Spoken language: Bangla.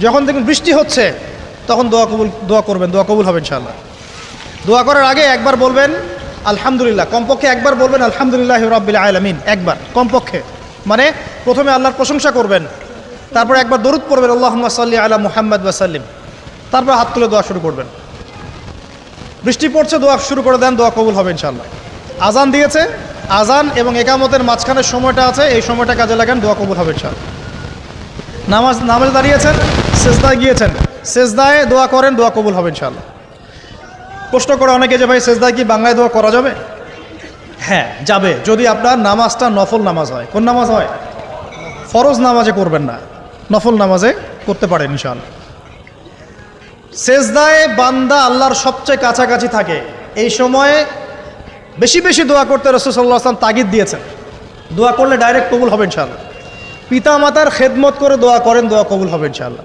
যখন দেখুন বৃষ্টি হচ্ছে তখন দোয়া করবেন, দোয়া কবুল হবে ইনশাআল্লাহ। দোয়া করার আগে একবার বলবেন আলহামদুলিল্লাহ, কমপক্ষে একবার বলবেন আলহামদুলিল্লাহ রাব্বিল আলামিন, একবার কমপক্ষে। মানে প্রথমে আল্লাহর প্রশংসা করবেন, তারপর একবার দরুদ পড়বেন আল্লাহুম্মা সাল্লি আলা মুহাম্মাদ ওয়া সাল্লিম, তারপর হাত তুলে দোয়া শুরু করবেন। বৃষ্টি পড়ছে, দোয়া শুরু করে দেন, দোয়া কবুল হবে ইনশাআল্লাহ। আজান দিয়েছে, আজান এবং একামতের মাঝখানের সময়টা আছে, এই সময়টা কাজে লাগান, দোয়া কবুল হবে ইনশাআল্লাহ। নামাজে দাঁড়িয়েছেন, সেজদায় গিয়েছেন, সেজদায় দোয়া করেন, দোয়া কবুল হবে ইনশাআল্লাহ। প্রশ্ন করে অনেকে যে ভাই সেজদায় কি বাংলায় দোয়া করা যাবে? হ্যাঁ যাবে, যদি আপনার নামাজটা নফল নামাজ হয়। কোন নামাজ হয়? ফরজ নামাজে করবেন না, নফল নামাজে করতে পারেন ইনশাআল্লাহ। সেজদায় বান্দা আল্লাহর সবচেয়ে কাছাকাছি থাকে, এই সময়ে বেশি বেশি দোয়া করতে রাসূল সাল্লাল্লাহু আলাইহি ওয়াসাল্লাম তাগিদ দিয়েছেন। দোয়া করলে ডাইরেক্ট কবুল হবে ইনশাআল্লাহ। পিতা মাতার খেদমত করে দোয়া করেন, দোয়া কবুল হবে ইনশাআল্লাহ।